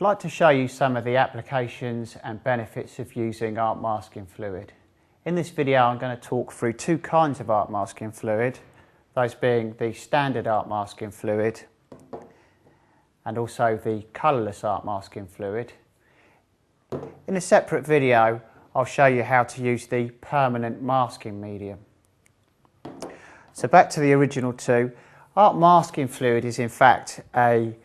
I'd like to show you some of the applications and benefits of using art masking fluid. In this video I'm going to talk through two kinds of art masking fluid, those being the standard art masking fluid and also the colourless art masking fluid. In a separate video I'll show you how to use the permanent masking medium. So back to the original two. Art masking fluid is in fact a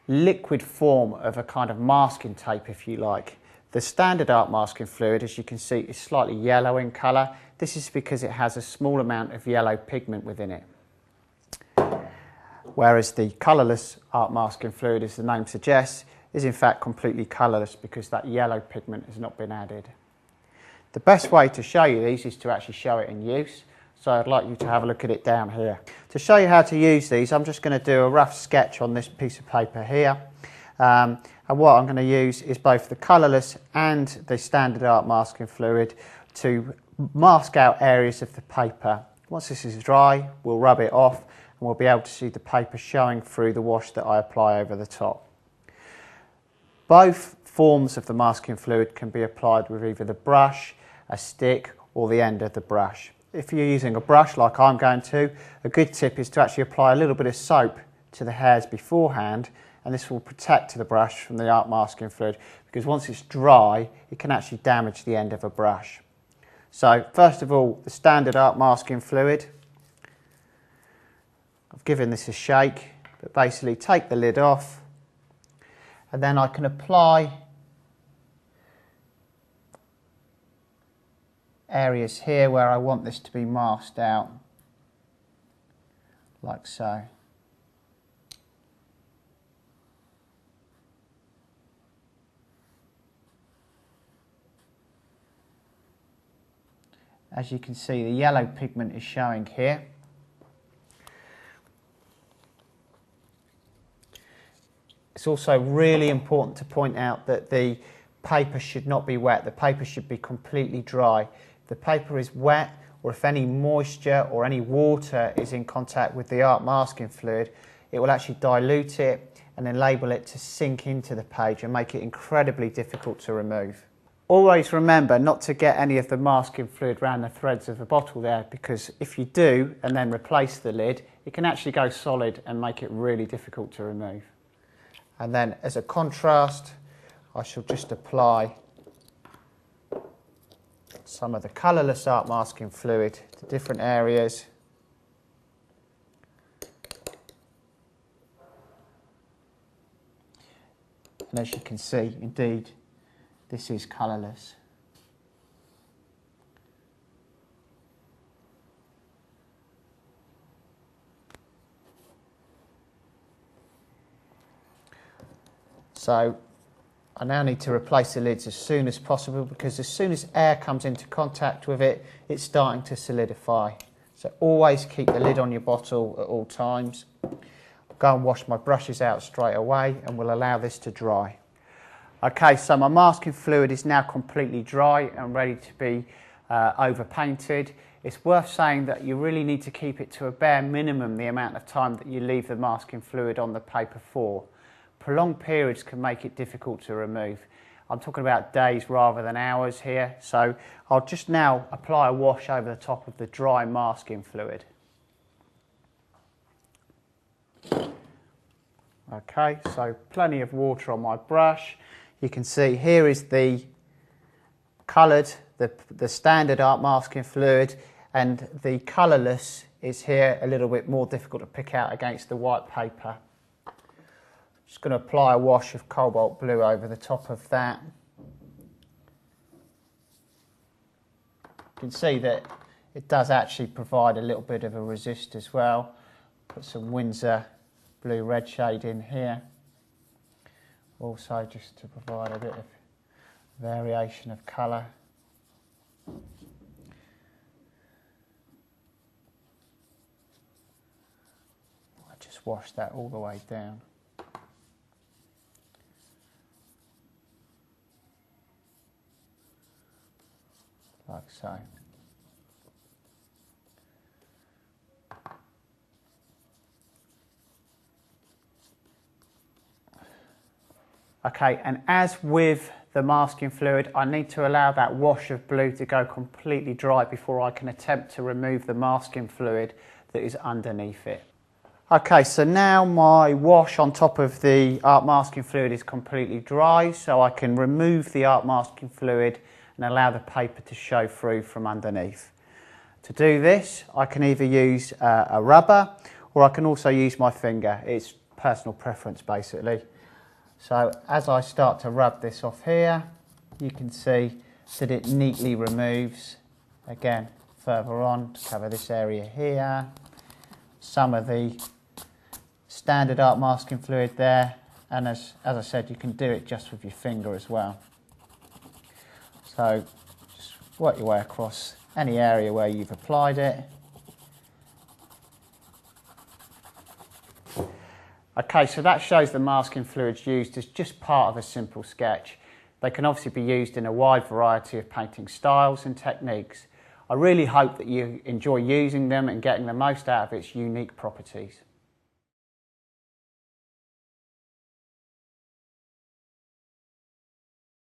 liquid form of a kind of masking tape, if you like. The standard art masking fluid, as you can see, is slightly yellow in colour. This is because it has a small amount of yellow pigment within it. Whereas the colourless art masking fluid, as the name suggests, is in fact completely colourless because that yellow pigment has not been added. The best way to show you these is to actually show it in use. So I'd like you to have a look at it down here. To show you how to use these, I'm just going to do a rough sketch on this piece of paper here. And what I'm going to use is both the colourless and the standard art masking fluid to mask out areas of the paper. Once this is dry, we'll rub it off and we'll be able to see the paper showing through the wash that I apply over the top. Both forms of the masking fluid can be applied with either the brush, a stick or the end of the brush. If you're using a brush like I'm going to, a good tip is to actually apply a little bit of soap to the hairs beforehand, and this will protect the brush from the art masking fluid, because once it's dry it can actually damage the end of a brush. So first of all, the standard art masking fluid. I've given this a shake, but basically take the lid off and then I can apply areas here where I want this to be masked out, like so. As you can see, the yellow pigment is showing here. It's also really important to point out that the paper should not be wet. The paper should be completely dry. If the paper is wet, or if any moisture or any water is in contact with the art masking fluid, it will actually dilute it and enable it to sink into the page and make it incredibly difficult to remove. Always remember not to get any of the masking fluid around the threads of the bottle there, because if you do and then replace the lid, it can actually go solid and make it really difficult to remove. And then as a contrast, I shall just apply some of the colourless art masking fluid to different areas. And as you can see, indeed, this is colourless. So I now need to replace the lids as soon as possible, because as soon as air comes into contact with it, it's starting to solidify. So always keep the lid on your bottle at all times. I'll go and wash my brushes out straight away and we'll allow this to dry. Okay, so my masking fluid is now completely dry and ready to be over painted. It's worth saying that you really need to keep it to a bare minimum the amount of time that you leave the masking fluid on the paper for. Prolonged periods can make it difficult to remove. I'm talking about days rather than hours here, so I'll just now apply a wash over the top of the dry masking fluid. Okay, so plenty of water on my brush. You can see here is the coloured, the standard art masking fluid, and the colourless is here a little bit more difficult to pick out against the white paper. Just going to apply a wash of cobalt blue over the top of that. You can see that it does actually provide a little bit of a resist as well. Put some Winsor blue red shade in here. Also just to provide a bit of variation of colour. I just wash that all the way down. Like so. Okay, and as with the masking fluid, I need to allow that wash of blue to go completely dry before I can attempt to remove the masking fluid that is underneath it. Okay, so now my wash on top of the art masking fluid is completely dry, so I can remove the art masking fluid and allow the paper to show through from underneath. To do this, I can either use a rubber or I can also use my finger. It's personal preference basically. So as I start to rub this off here, you can see that it neatly removes, again, further on to cover this area here, some of the standard art masking fluid there, and as I said, you can do it just with your finger as well. So just work your way across any area where you've applied it. Okay, so that shows the masking fluids used as just part of a simple sketch. They can obviously be used in a wide variety of painting styles and techniques. I really hope that you enjoy using them and getting the most out of its unique properties.